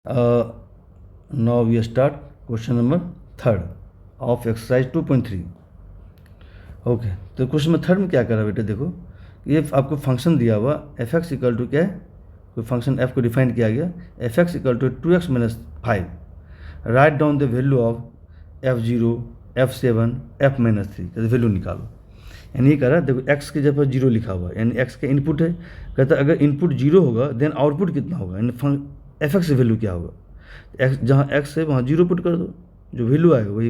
Now we start question number 3 of exercise 2.3। Okay, तो question number 3 में क्या करा बेटा, देखो ये आपको फंक्शन दिया हुआ एफ एक्स इक्वल टू क्या है, कोई फंक्शन एफ को डिफाइन किया गया, f x equal to 2x minus 5। Right down the value of f0, f7, f minus 3, कहते वैल्यू निकालो। यानी ये कह रहा है, देखो x के जगह 0 लिखा हुआ है, यानी x का इनपुट है। कहता है अगर इनपुट 0 होगा देन आउटपुट कितना होगा, यानी एफ एक्स वैल्यू क्या होगा। एक्स जहाँ x है वहाँ 0 पुट कर दो, जो वैल्यू आएगा वही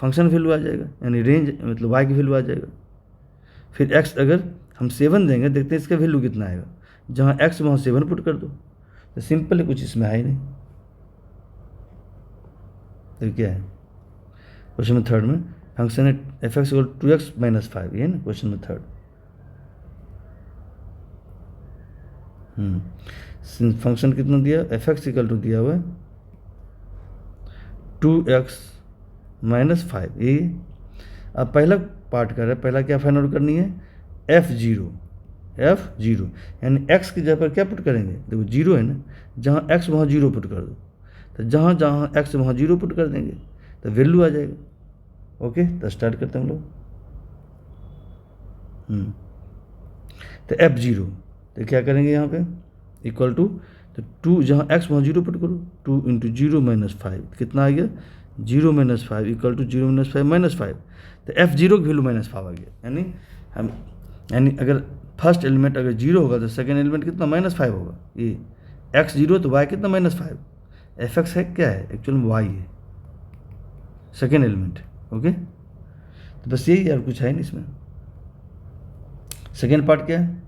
फंक्शन वैल्यू आ जाएगा, यानी रेंज मतलब y की वैल्यू आ जाएगा। फिर x अगर हम 7 देंगे, देखते हैं इसका वैल्यू कितना आएगा, जहाँ x वहाँ 7 पुट कर दो। तो सिंपल है, कुछ इसमें है ही नहीं। तो क्या है क्वेश्चन में 3 में फंक्शन है F x equal 2x minus 5, ये ना क्वेश्चन में 3। फंक्शन कितना दिया, एफ एक्स इक्वल टू दिया हुआ है 2x माइनस 5। ये अब पहला पार्ट कर रहा है, पहला क्या फाइंड आउट करनी है, f0 यानी x की जगह पर क्या पुट करेंगे, देखो 0 है ना, जहाँ x वहाँ 0 पुट कर दो। तो जहाँ जहाँ x वहाँ 0 पुट कर देंगे तो वैल्यू आ जाएगा। ओके, तो स्टार्ट करते हैं हम लोग। तो f0, तो क्या करेंगे यहाँ पे इक्वल टू, तो 2 जहाँ x वहाँ 0 पुट करो, 2 इंटू 0 माइनस 5 कितना आ गया, 0 minus 5 equal to 0 minus 5 minus 5। तो f0 की वैल्यू माइनस 5 आ गया, यानी अगर फर्स्ट एलिमेंट अगर 0 होगा तो सेकेंड एलिमेंट कितना माइनस 5 होगा। ये x 0 तो y कितना माइनस 5। एफ एक्स है क्या है, एक्चुअल में y है सेकेंड एलिमेंट। ओके, तो बस यही यार, कुछ है नहीं इसमें। सेकेंड पार्ट क्या है,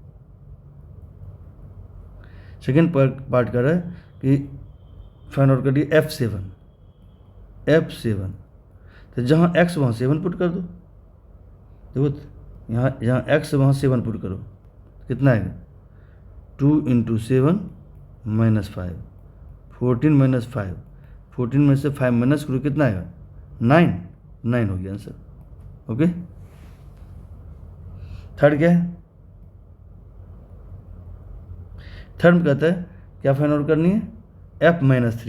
सेकेंड पार्ट कर रहा है कि फाइंड आउट करिए f7। तो जहाँ x वहाँ 7 पुट कर दो, देखो यहाँ x वहाँ 7 पुट करो, कितना आएगा 2 इंटू 7 माइनस 5, 14 माइनस 5, 14 में से 5 माइनस करो, कितना आएगा 9 हो गया आंसर। ओके, थर्ड क्या है, थर्ड में कहता है क्या फाइंड आउट करनी है, f माइनस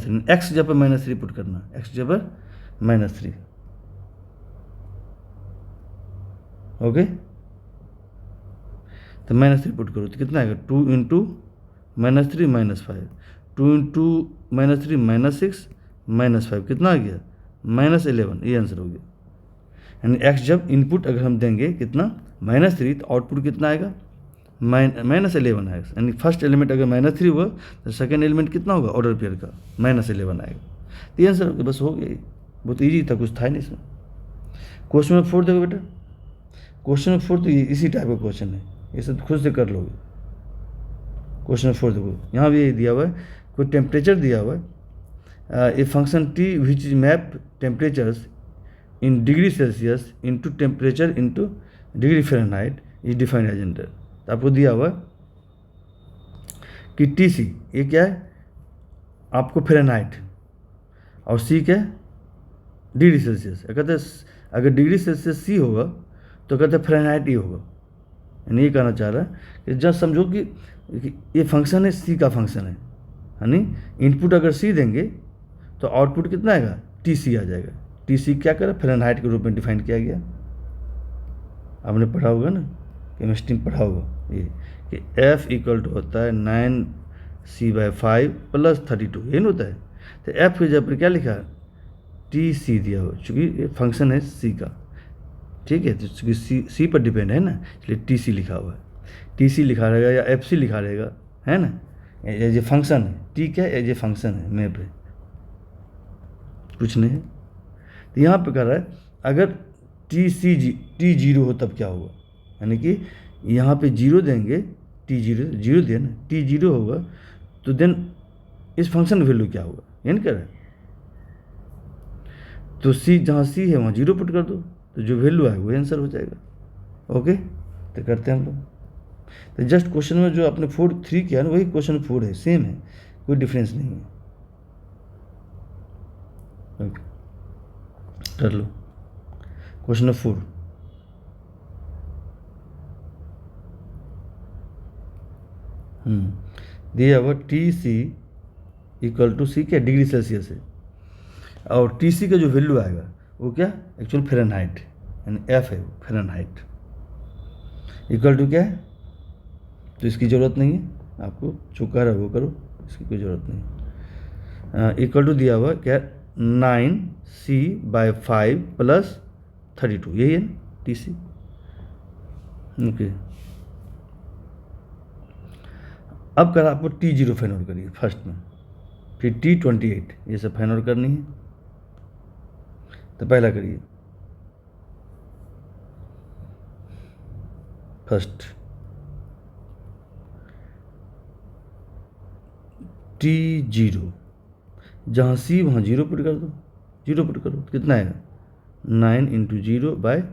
3, एक्स जब पर माइनस 3 पुट करना, एक्स जब पर माइनस 3। ओके, तो माइनस 3 पुट करो तो कितना आएगा 2 into minus 3 minus 5, 2 into minus 3 minus 6 minus 5, कितना आ गया माइनस 11। ये आंसर हो गया। यानी एक्स जब इनपुट अगर हम देंगे कितना माइनस 3, तो आउटपुट कितना आएगा माइनस 11 आएगा। यानी फर्स्ट एलिमेंट अगर माइनस 3 हुआ तो सेकेंड एलिमेंट कितना होगा ऑर्डर पेयर का माइनस 11 आएगा। तो ये आंसर बस हो गया, बहुत ईजी था, कुछ था ही नहीं इसमें। क्वेश्चन नंबर 4 देखो बेटा, क्वेश्चन नंबर 4 तो इसी टाइप का क्वेश्चन है, ये सब खुद से कर लोगे। क्वेश्चन नंबर 4 देखो, यहाँ भी दिया हुआ है, कोई टेम्परेचर दिया हुआ है, a function T which is map temperatures in degree Celsius into temperature into degree Fahrenheit is defined as under. तो आपको दिया हुआ कि टी सी ये क्या है आपको फ़ारेनहाइट, और सी क्या है डिग्री सेल्सियस। कहते हैं अगर डिग्री सेल्सियस सी होगा तो कहते हैं फ़ारेनहाइट ये होगा। यानी ये कहना चाह रहा है कि जब समझो कि ये फंक्शन है, सी का फंक्शन है, यानी इनपुट अगर सी देंगे तो आउटपुट कितना आएगा टी सी आ जाएगा। टी सी क्या करें फ़ारेनहाइट के रूप में डिफाइन किया गया, आपने पढ़ा होगा ना, केमिस्ट्री में पढ़ा होगा ये कि F इक्वल टू होता है 9c/5 प्लस 32, ये नहीं होता है। तो F के जगह पर क्या लिखा है टी सी दिया हो, चूँकि ये फंक्शन है सी का, ठीक है, तो चूँकि सी पर डिपेंड है ना, इसलिए टी सी लिखा हुआ है। टी सी लिखा रहेगा या एफ सी लिखा रहेगा, है ना, एज ए फंक्शन है, टी क्या है एज ए फंक्शन है, मैप है, कुछ नहीं है। तो यहाँ पे कह रहा है अगर टी जीरो हो तब क्या होगा, यानी कि यहाँ पे जीरो देंगे, टी जीरो दिया ना, टी जीरो होगा तो देन इस फंक्शन वैल्यू क्या होगा, ये नहीं कह रहा है। तो सी जहाँ सी है वहाँ जीरो पुट कर दो, तो जो वैल्यू आएगा वही आंसर हो जाएगा। ओके, तो करते हैं हम लोग। तो जस्ट क्वेश्चन में जो आपने 4-3 किया ना वही क्वेश्चन 4 है, सेम है, कोई डिफरेंस नहीं है। ओके, कर लो क्वेश्चन नंबर 4। दिया हुआ टी सी इक्वल टू सी क्या डिग्री सेल्सियस है, और टी सी का जो वैल्यू आएगा वो क्या एक्चुअल फ़ारेनहाइट, यानी एफ है फ़ारेनहाइट, इक्वल टू क्या है, तो इसकी ज़रूरत नहीं है, आपको जो कह रहा है वो करो, इसकी कोई ज़रूरत नहीं। इक्वल टू दिया हुआ क्या 9c/5 + 32, यही है टी सी। ओके, अब कर आपको T0 फाइंड आउट करिए फर्स्ट में, फिर T28, ये सब फाइंड आउट करनी है। तो पहला करिए फर्स्ट T0, जहाँ C वहाँ 0 पुट कर दो, 0 पुट करो, कितना आएगा 9 × 0/5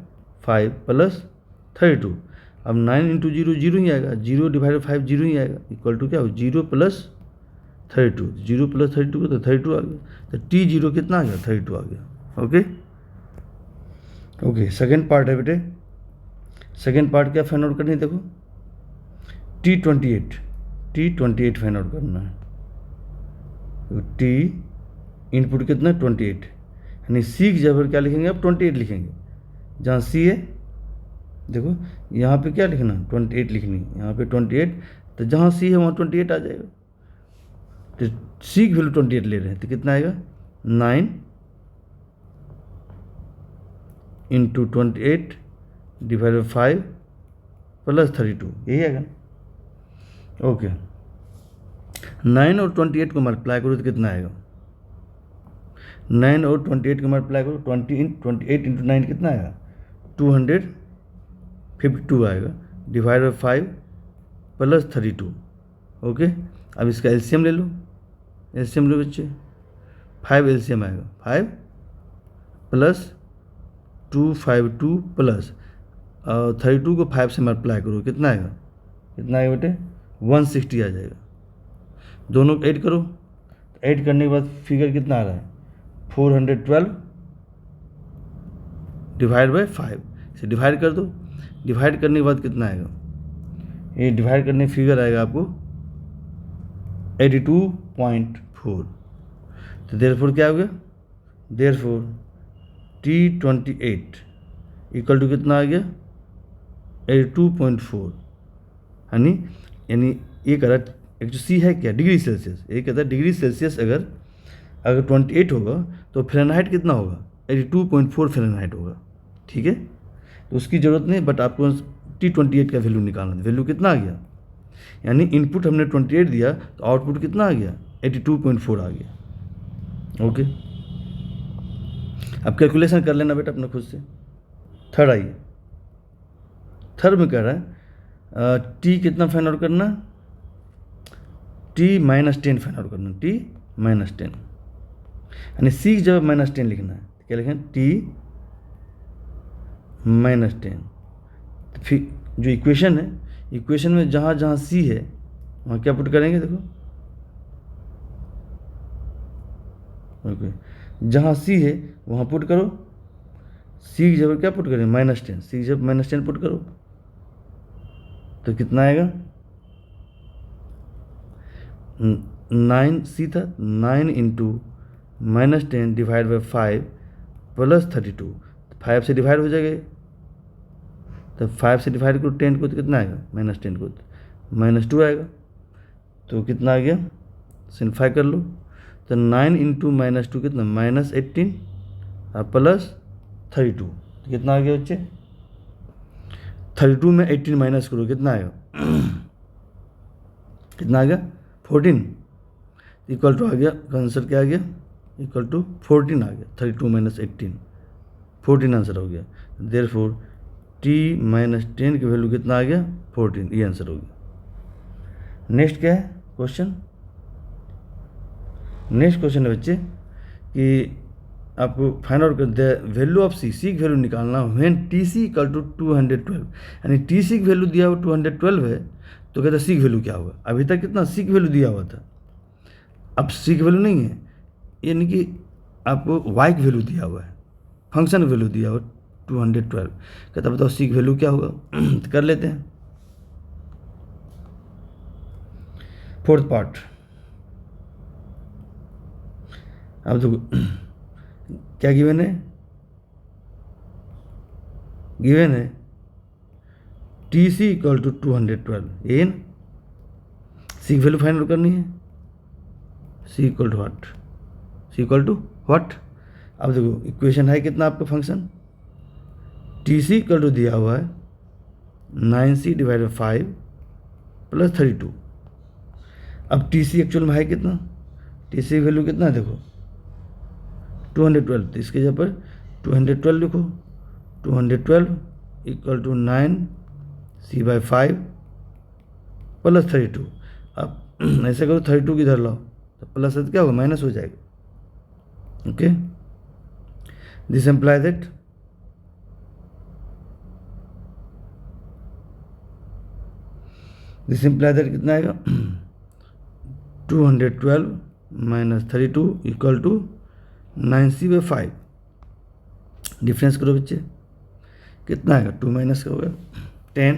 + 32। अब 9 × 0 0 ही आएगा, 0/5 0 ही आएगा, इक्वल टू क्या हो 0 + 32, 0 + 32 को तो 32 आ गया, तो T0 कितना आ गया 32 आ गया। ओके ओके, सेकेंड पार्ट है बेटे, सेकेंड पार्ट क्या फाइंड आउट करनी है, देखो T28 फाइंड आउट करना है। तो T इनपुट कितना 28, यानी C की जगह क्या लिखेंगे आप 28 लिखेंगे, जहाँ C है देखो यहाँ पे क्या लिखना 28 लिखनी, यहाँ पे 28, तो जहाँ C है वहाँ 28 आ जाएगा, तो C की वैल्यू 28 ले रहे हैं, तो कितना आएगा 9 × 28 / 5 + 32, यही आएगा। ओके, 9 और 28 को मल्टीप्लाई करो तो कितना आएगा, 9 और 28 को मल्टीप्लाई करो, 28 × 9 कितना आएगा 252 आएगा, / 5 + 32। ओके, अब इसका एलसीएम ले लो, एलसीएम लो बच्चे, 5 एलसीएम आएगा, 5 + 252 प्लस 32 को 5 से मल्टीप्लाई करो, कितना आएगा बेटे 160 आ जाएगा। दोनों को ऐड करो, ऐड करने के बाद फिगर कितना आ रहा है 412 / 5 से डिवाइड कर दो, डिवाइड करने के बाद कितना आएगा, ये डिवाइड करने फिगर आएगा आपको 82.4। तो देयरफॉर क्या हो गया, देयरफॉर T28 इक्वल टू कितना आ गया 82.4, यानी ये कह रहा एक जो C है क्या डिग्री सेल्सियस, ये कहता है डिग्री सेल्सियस अगर 28 होगा तो फ़ारेनहाइट कितना होगा 82.4 फ़ारेनहाइट होगा। ठीक है, तो उसकी ज़रूरत नहीं, बट आपको T28 का वैल्यू निकालना है। वैल्यू कितना आ गया, यानी इनपुट हमने 28 दिया तो आउटपुट कितना आ गया 82.4 आ गया। ओके, अब कैलकुलेशन कर लेना बेटा अपना खुद से। थर्ड आइए, थर्ड में कह रहा है T कितना फाइंड आउट करना, T -10 फाइंड आउट करना, T -10, यानी C जब -10 लिखना है तो क्या लिखें T -10। फिर जो इक्वेशन है, इक्वेशन में जहाँ जहाँ C है वहाँ क्या पुट करेंगे, देखो ओके, जहाँ C है वहाँ पुट करो, C की जगह क्या पुट करें -10, C की जगह -10 पुट करो तो कितना आएगा 9C था, 9 × -10 / 5 + 32, 5 से डिवाइड हो जाएगा, तो 5 से डिवाइड करो 10 को तो कितना आएगा -10 को तो -2 आएगा, तो कितना आ गया सिंप्लीफाई कर लो, तो 9 × -2 कितना -18 + 32, तो कितना आ गया बच्चे 32 में 18 माइनस करो कितना आएगा कितना आ गया 14, इक्वल टू आ गया, आंसर क्या आ गया इक्वल टू 14 आ गया, 32 - 18 14 आंसर हो गया। देयरफॉर T -10 की वैल्यू कितना आ गया 14, ये आंसर हो गया। नेक्स्ट क्या है क्वेश्चन, नेक्स्ट क्वेश्चन है बच्चे कि आपको फाइंड आउट कर द वैल्यू ऑफ C की वैल्यू निकालना व्हेन TC इक्वल टू 212, यानी TC की वैल्यू दिया हुआ 212 है, तो कहता है C की वैल्यू क्या होगा। अभी तक कितना C की वैल्यू दिया हुआ था, अब C की वैल्यू नहीं है, यानी कि आपको Y की वैल्यू दिया हुआ है, फंक्शन की वैल्यू दिया हुआ 212, कहता बताओ C की वैल्यू क्या होगा तो कर लेते हैं। Fourth part. अब देखो क्या गिवन है, गिवन है T C equal to 212 N, C की वैल्यू फाइंड आउट करनी है, C equal to what, C equal to what. अब देखो इक्वेशन है कितना आपका function, T C equal to दिया हुआ है 9c डिवाइडेड 5 प्लस 32। अब टी सी एक्चुअल में है कितना, टी सी वैल्यू कितना है देखो 212, तो इसके जगह पर 212 लिखो, 212 इक्वल टू 9c/5 प्लस 32। अब ऐसे करो 32 किधर लाओ, तो प्लस है तो क्या होगा, माइनस हो जाएगा। ओके, दिस एम्प्लाई दैट कितना आएगा 212 minus 32 equal to 9c/5। Difference करो बच्चे, कितना आएगा 2 माइनस का होगा 10,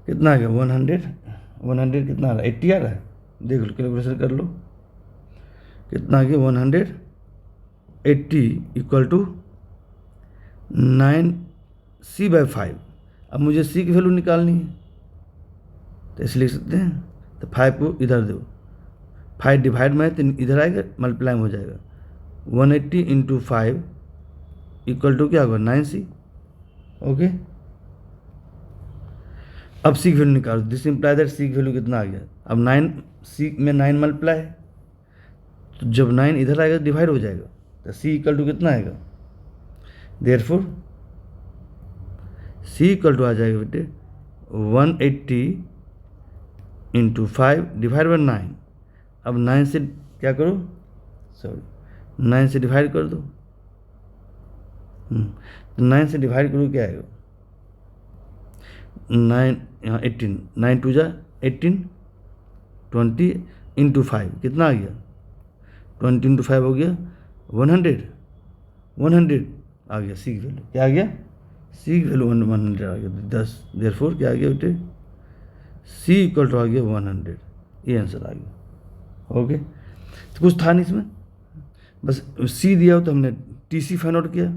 कितना आ गया 100 कितना आ रहा है 80 आ रहा है, देख लो कैलकुलेशन कर लो, कितना आ गया 180 इक्वल टू 9c/5। अब मुझे c की वैल्यू निकालनी है, तो इसलिए लिख सकते हैं, तो 5 को इधर दो, 5 डिवाइड में है तो इधर आएगा, मल्टीप्लाई में हो जाएगा, 180 इंटू 5 इक्वल टू क्या होगा 9c। ओके, अब सी की वैल्यू निकालो, दिस इम्प्लाई दैट सी की वैल्यू कितना आ गया, अब 9 सी में 9 मल्टीप्लाई है, तो जब 9 इधर आएगा डिवाइड हो जाएगा, तो सी इक्वल टू कितना आएगा, देयरफॉर सी इक्वल टू आ जाएगा बेटे 180 इंटू 5 डिवाइड बाई 9। अब 9 से क्या करो, सॉरी 9 से डिवाइड कर दो, तो 9 से डिवाइड करो क्या आएगा 9 यहाँ 18, 9 टू जा 18, 20 इंटू 5 कितना आ गया 20 इंटू 5 हो गया 100 आ गया, सी की वैल्यू क्या आ गया, सी की वैल्यू 100 आ गया 10। देयरफॉर क्या आ गया बेटे, सी इक्वल टू आ गया 100, ये आंसर आ गया। ओके, तो कुछ था नहीं इसमें, बस सी दिया हो तो हमने टी सी फाइंड आउट किया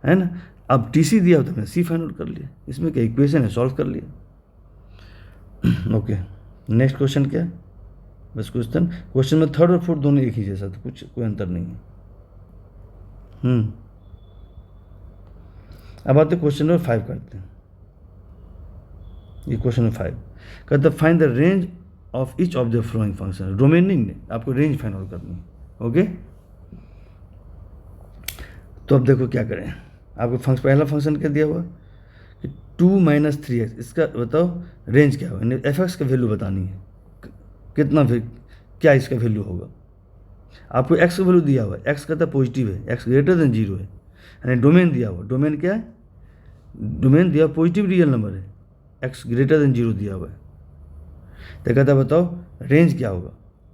है ना, अब टी सी दिया हो तो हमने सी फाइंड आउट कर लिया, इसमें क्या इक्वेशन है सॉल्व कर लिया। ओके, नेक्स्ट क्वेश्चन क्या है, बस क्वेश्चन में थर्ड और फोर्थ दोनों एक ही जैसा, तो कुछ कोई अंतर नहीं है। अब आते क्वेश्चन नंबर 5 करते हैं। ये क्वेश्चन नंबर 5 कहते हैं find the range of each of the flowing function, domain नहीं, आपको रेंज फाइंड आउट करनी है। ओके, तो अब देखो क्या करें, आपको पहला फंक्शन क्या दिया हुआ कि 2 माइनस 3x, इसका बताओ रेंज क्या होगा, एफ एक्स का वैल्यू बतानी है, कितना फिर क्या इसका वैल्यू होगा। आपको x का वैल्यू दिया हुआ है, x कहता है पॉजिटिव है, x ग्रेटर देन 0 है, यानी डोमेन दिया हुआ, डोमेन क्या है, डोमेन दिया पॉजिटिव रियल नंबर है, x ग्रेटर देन 0 दिया हुआ है, तो कहता है बताओ रेंज क्या होगा,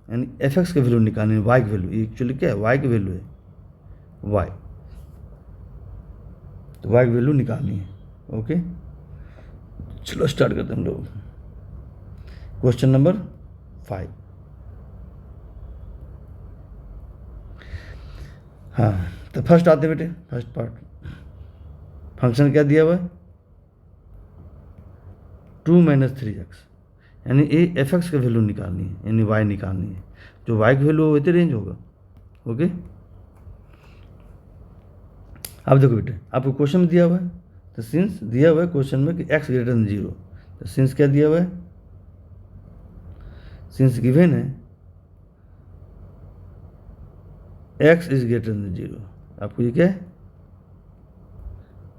यानी एफ एक्स का वैल्यू निकालनी है, y की वैल्यू, एक्चुअली क्या है y की वैल्यू है, y, तो y की वैल्यू निकालनी है। ओके, चलो स्टार्ट करते हैं हम लोग क्वेश्चन नंबर 5। हाँ, तो फर्स्ट आते बेटे, फर्स्ट पार्ट, फंक्शन क्या दिया हुआ है 2 माइनस 3x, यानी ए एफ एक्स का वैल्यू निकालनी है, यानी y निकालनी है, जो y की वैल्यू हो वैसे रेंज होगा। ओके, अब देखो बेटे आपको क्वेश्चन में दिया हुआ है, तो सिंस दिया हुआ है क्वेश्चन में कि x ग्रेटर देन 0, तो सिंस क्या दिया हुआ है, सिंस गिवन है x इज ग्रेटर देन 0, आपको ये क्या है,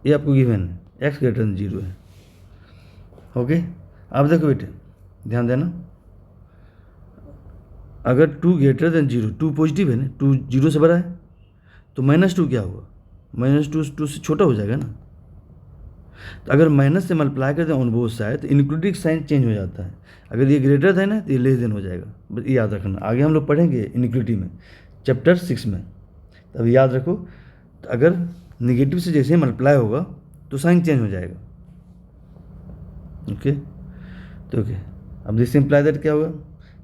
ये आपको गिवन है x ग्रेटर देन 0 है। ओके, अब देखो बेटे ध्यान देना, अगर 2 ग्रेटर देन 0, 2 पॉजिटिव है ना, 2 0 से बड़ा है, तो -2 क्या हुआ, -2 से छोटा हो जाएगा ना, तो अगर माइनस से मल्टीप्लाई करते हैं ऑन बोथ साइड तो इनक्लूडिंग साइन चेंज हो जाता है, अगर ये ग्रेटर था ना तो ये लेस देन हो जाएगा, बस ये याद रखना, आगे हम लोग पढ़ेंगे इनक्विटी में चैप्टर 6 में, तब याद रखो, तो अगर निगेटिव से जैसे ही मल्टीप्लाई होगा तो साइन चेंज हो जाएगा। ओके, तो ओके, अब दिस इम्प्लाई दैट क्या होगा,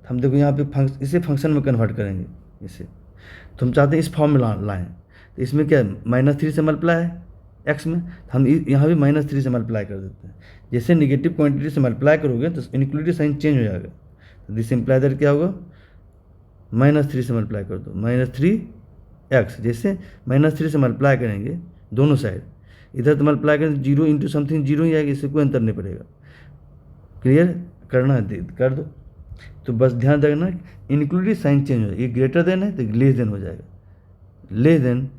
तो हम देखो यहाँ पे इसे फंक्शन में कन्वर्ट करेंगे इसे, तो हम चाहते हैं इस फॉर्म में लाएँ। तो इसमें क्या है, -3 से मल्टीप्लाई है एक्स में, तो हम यहाँ भी -3 से मल्टीप्लाई कर देते हैं। जैसे निगेटिव क्वांटिटी से मल्टीप्लाई करोगे तो इनक्लूडिव साइन चेंज हो जाएगा। तो दिस इम्प्लाई दैट क्या होगा, -3 से मल्टीप्लाई कर दो, -3x। जैसे -3 से मल्टीप्लाई करेंगे दोनों साइड, इधर तो मल्टीप्लाई करें 0 इंटू समथिंग 0 ही आएगा, इससे कोई अंतर नहीं पड़ेगा। क्लियर करना है कर दो। तो बस ध्यान रखना इंक्लूडिव साइन चेंज हो जाएगा, ये ग्रेटर देन है तो लेस देन हो जाएगा, लेस देन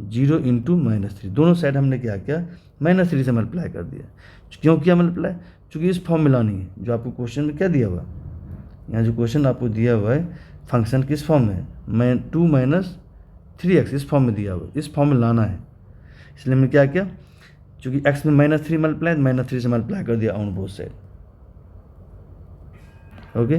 0 इंटू -3। दोनों साइड हमने क्या किया, -3 से मल्टीप्लाई कर दिया। क्यों किया मल्टीप्लाई, चूँकि इस फॉर्म में लानी है जो आपको क्वेश्चन में क्या दिया हुआ, यहाँ जो क्वेश्चन आपको दिया हुआ है फंक्शन किस फॉर्म में है, 2 - 3x इस फॉर्म में दिया हुआ है, इस फॉर्म में लाना है। इसलिए हमने क्या किया, चूँकि x में -3 मल्टीप्लाई, -3 से मल्टीप्लाई कर दिया ऑन बोथ साइड। ओके,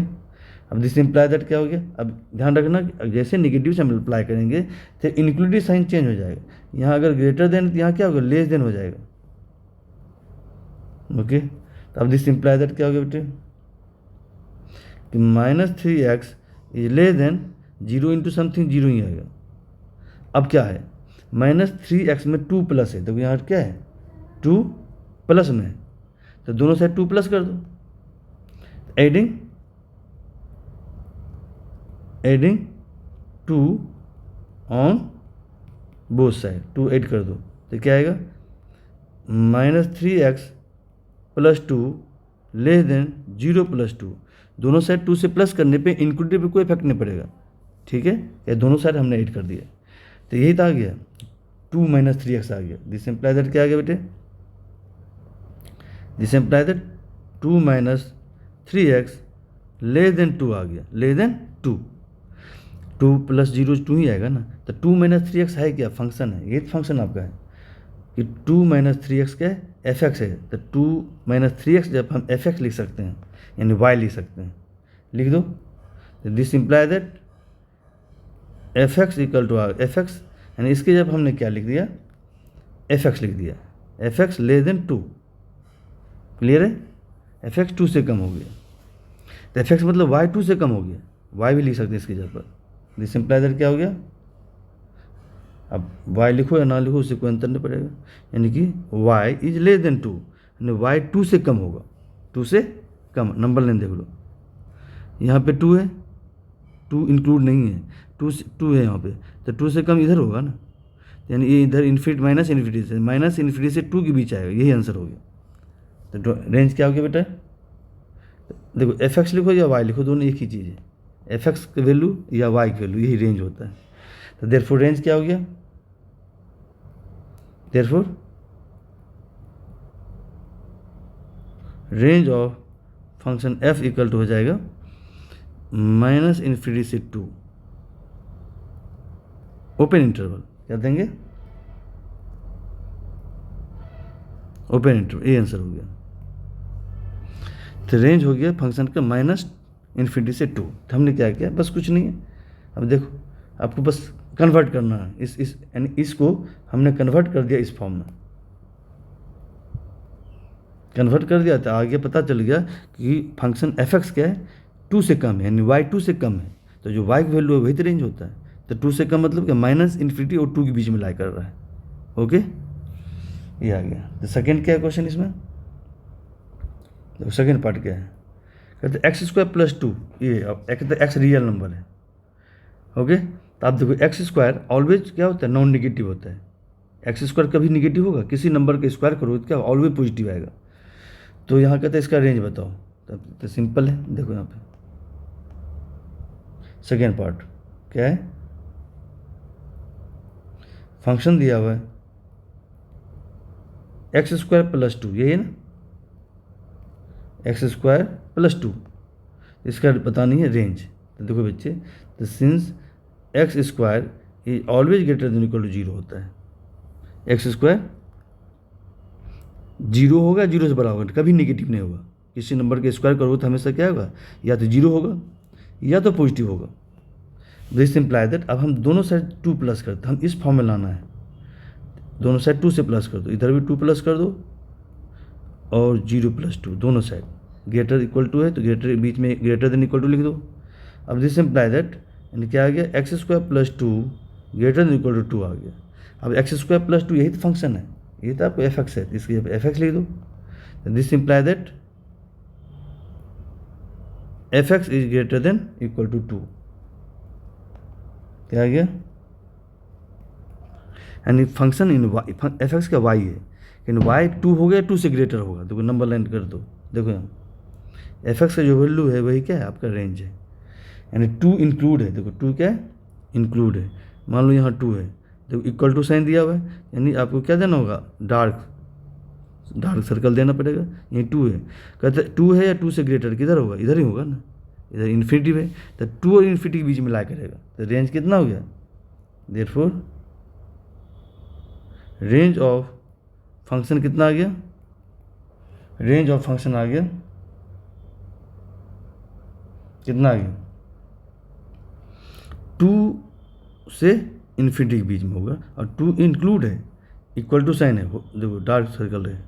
अब दिस इम्प्लाई दैट क्या हो गया। अब ध्यान रखना जैसे निगेटिव से मल्टीप्लाई करेंगे तो इंक्लूडिव साइन चेंज हो जाएगा। यहाँ अगर ग्रेटर देन तो यहाँ क्या होगा, लेस देन हो जाएगा। ओके, तो अब दिस इम्प्लाई दैट क्या हो गया बेटे कि -3x is less than 0 into something 0 ही आएगा। अब क्या है, -3x में 2 प्लस है, तो यहाँ क्या है 2 प्लस में है, तो दोनों साइड 2 प्लस कर दो। Adding 2 on both side, 2 add कर दो तो क्या आएगा, -3x + 2 लेस देन 0 + 2। दोनों साइड 2 से प्लस करने पे इंक्लूडिव पे कोई इफेक्ट नहीं पड़ेगा। ठीक है, ये दोनों साइड हमने ऐड कर दिया, तो यही तो आ गया 2 - 3x आ गया। दिस इम्प्लाई दैट क्या आ गया बेटे, this imply that 2 - 3x less than 2 आ गया, लेस देन 2 + 0 2 ही आएगा ना। तो 2 - 3x है क्या, फंक्शन है, ये फंक्शन आपका है कि 2 - 3x क्या है, f(x) है। तो 2 - 3x जब हम f(x) लिख सकते हैं, यानी y लिख सकते हैं, लिख दो। तो this imply that f(x) = f(x), यानी इसके जब हमने क्या लिख दिया, f(x) लिख दिया, f(x) लेस देन 2। क्लियर है, f(x) 2 से कम हो गया, तो f(x) मतलब y 2 से कम हो गया, y भी लिख सकते हैं इसकी जगह पर। दिस इम्प्लाई दैट क्या हो गया, अब y लिखो या ना लिखो उससे कोई अंतर नहीं पड़ेगा, यानी कि y इज लेस देन 2, यानी y 2 से कम होगा, 2 से कम। नंबर लाइन देख लो, यहाँ पे 2 है, 2 इंक्लूड नहीं है, 2 है यहाँ पे, तो 2 से कम इधर होगा ना, यानी ये इधर इन्फिनिटी -इन्फिनिटी से 2 के बीच आएगा, यही आंसर हो गया। तो रेंज क्या हो गया बेटा, देखो f(x) लिखो या y लिखो, दोनों एक ही चीज़ है, f(x) की वैल्यू या y की वैल्यू, यही रेंज होता है। तो देयरफॉर रेंज क्या हो गया, therefore range of function f equal to हो जाएगा -इन्फिनिटी से 2 ओपन इंटरवल, क्या देंगे, ओपन इंटरवल, ये आंसर हो गया। तो रेंज हो गया फंक्शन का -इन्फिनिटी से 2। तो हमने क्या किया, बस कुछ नहीं है। अब देखो आपको बस कन्वर्ट करना है, इस यानी इसको हमने कन्वर्ट कर दिया इस फॉर्म में, कन्वर्ट कर दिया तो आगे पता चल गया कि फंक्शन f(x) क्या है, 2 से कम है, यानी y 2 से कम है। तो जो y की वैल्यू है वही तो रेंज होता है। तो 2 से कम मतलब क्या, -इन्फिनिटी और 2 के बीच में लाई कर रहा है। ओके, ये आ गया। तो सेकेंड क्या है क्वेश्चन इसमें, देखो सेकेंड पार्ट क्या है, कहते x² + 2, ये अब x रियल नंबर है। ओके, तो आप देखो x² ऑलवेज क्या होता है, नॉन निगेटिव होता है। x² कभी निगेटिव होगा, किसी नंबर का स्क्वायर करो तो क्या ऑलवेज पॉजिटिव आएगा। तो यहाँ कहते हैं इसका रेंज बताओ, तो सिंपल है, देखो यहाँ पे सेकेंड पार्ट क्या है, फंक्शन दिया हुआ है x² + 2, यही है ना, x² + 2, इसका पता नहीं है रेंज। तो देखो बच्चे, तो since x² is always greater than equal to 0 होता है, x² 0 होगा, 0 से बड़ा होगा, कभी निगेटिव नहीं होगा। किसी नंबर के स्क्वायर करोगे तो हमेशा क्या होगा, या तो 0 होगा या तो पॉजिटिव होगा। दिस इम्प्लाई दैट अब हम दोनों साइड 2 प्लस करते, हम इस फॉर्म में लाना है, दोनों साइड 2 से प्लस कर दो, इधर भी 2 प्लस कर दो और 0 + 2 दोनों साइड ग्रेटर इक्वल टू है, तो ग्रेटर बीच में ग्रेटर देन इक्वल टू लिख दो। अब दिस इम्प्लाई दैट, यानी क्या आ गया, x square plus two greater than equal to two आ गया। अब एक्स स्क्वायर प्लस टू यही तो फंक्शन है, ये तो आपको एफ एक्स है, इसकी एफ एक्स लिख दो। This imply that f x is greater than equal to two, क्या आ गया, यानी function in y, f x का वाई है, लेकिन वाई टू हो गया, टू से ग्रेटर होगा। देखो नंबर लाइन कर दो, देखो यहाँ एफ एक्स का जो वैल्यू है वही क्या है, आपका रेंज है, यानी टू इंक्लूड है। देखो टू क्या है, इंक्लूड है। मान लो यहाँ टू है, देखो इक्वल टू साइन दिया हुआ है, यानी आपको क्या देना होगा, डार्क सर्कल देना पड़ेगा। ये टू है, कहते टू है या टू से ग्रेटर, किधर होगा, इधर ही होगा ना, इधर इन्फिनिटी है, तो टू और इन्फिनिटी के बीच में ला करेगा, तो रेंज कितना हो गया, देयरफॉर रेंज ऑफ फंक्शन कितना आ गया, रेंज ऑफ फंक्शन आ गया, कितना आ गया, टू से इन्फिनिटी के बीच में होगा, और टू इंक्लूड है, इक्वल टू साइन है, देखो डार्क सर्कल है,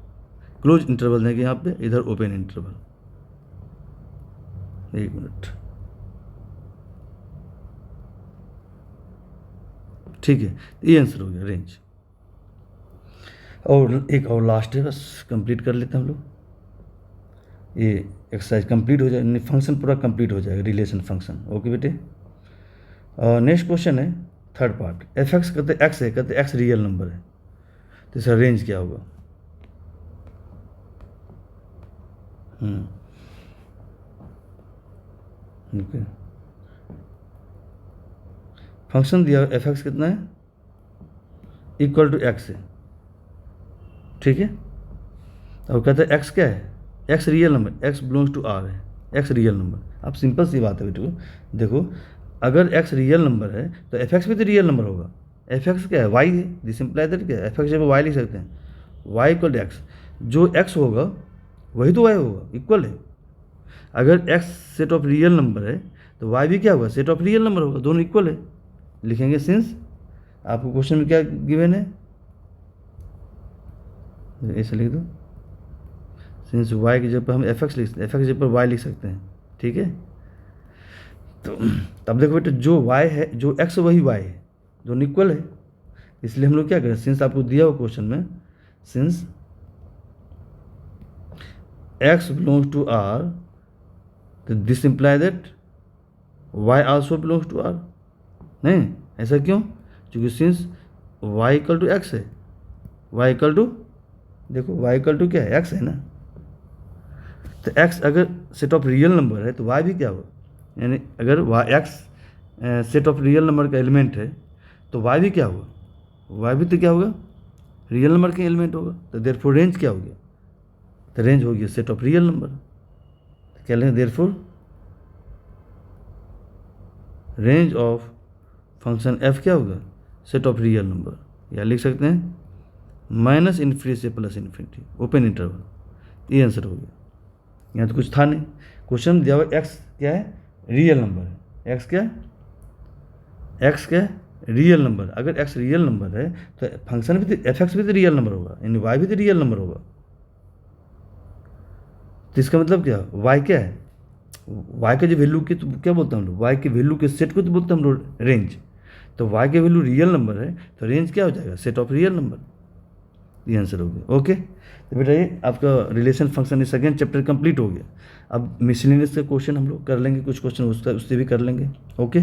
क्लोज इंटरवल देंगे यहाँ पे, इधर ओपन इंटरवल। एक मिनट, ठीक है, ये आंसर हो गया रेंज। और एक और लास्ट है, बस कंप्लीट कर लेते हैं हम लोग, ये एक्सरसाइज कंप्लीट हो जाए, फंक्शन पूरा कंप्लीट हो जाएगा, रिलेशन फंक्शन। ओके बेटे, नेक्स्ट क्वेश्चन है थर्ड पार्ट, एफ एक्स कहते एक्स है, कहते एक्स रियल नंबर है, तो इसका रेंज क्या होगा। ओके, फंक्शन दिया एफ एक्स कितना है, इक्वल टू एक्स है, ठीक है। अब कहते हैं एक्स क्या है, x real number, x belongs to R है, एक्स रियल नंबर। अब सिंपल सी बात है बेटू, देखो अगर एक्स रियल नंबर है तो एफ एक्स भी तो रियल नंबर होगा। एफ एक्स क्या है, वाई है, दिस इम्प्लाई दैट क्या है, एफ एक्स जब वाई लिख सकते हैं, वाई इक्वल टू एक्स, जो एक्स होगा वही तो वाई होगा, इक्वल है। अगर x set of real number है तो वाई भी क्या होगा, सेट ऑफ रियल नंबर होगा, दोनों इक्वल है। लिखेंगे सिंस, आपको क्वेश्चन में क्या गिवन है, ऐसे लिख दो, सिंस वाई की जगह पर हम एफ एक्स लिख सकते हैं, एफ एक्स की जगह पर वाई लिख सकते हैं, ठीक है। तो तब देखो बेटे, जो वाई है, जो एक्स वही वाई है, दोनों इक्वल है, इसलिए हम लोग क्या करें, सिंस आपको दिया हुआ क्वेश्चन में, since x belongs to R, तो this imply that y also belongs to R. नहीं, ऐसा क्यों, क्योंकि since y equal to x है, वाई इक्वल टू, देखो वाई इक्वल टू क्या है, एक्स है ना, तो एक्स अगर सेट ऑफ रियल नंबर है तो वाई भी क्या होगा, यानी अगर y x set of real number का एलिमेंट है तो वाई भी क्या होगा, वाई भी तो क्या होगा, रियल नंबर का एलिमेंट होगा, तो देयरफॉर रेंज क्या हो गया, तो रेंज हो गया सेट ऑफ रियल नंबर। तो क्या लेंगे, therefore range of function F क्या होगा, सेट ऑफ रियल नंबर, या लिख सकते हैं माइनस इन्फिनिटी से प्लस इन्फिनिटी, ओपन इंटरवल, ये आंसर हो गया। यहाँ तो कुछ था नहीं, क्वेश्चन दिया हुआ एक्स क्या है, रियल नंबर है, एक्स क्या है, एक्स क्या है, रियल नंबर। अगर एक्स रियल नंबर है तो फंक्शन भी तो, एफ एक्स भी तो रियल नंबर होगा, यानी वाई भी तो रियल नंबर होगा। तो इसका मतलब क्या, वाई क्या है, वाई के जो वैल्यू की, तो क्या बोलते हैं हम लोग, वाई के वैल्यू के सेट को तो बोलते हैं हम लोग रेंज। तो वाई के वैल्यू रियल नंबर है तो रेंज क्या हो जाएगा, सेट ऑफ रियल नंबर, ये आंसर हो गया। ओके, तो बेटा ये आपका relation function second chapter complete हो गया। अब मिसलेनियस का क्वेश्चन हम लोग कर लेंगे, कुछ क्वेश्चन उससे भी कर लेंगे। ओके।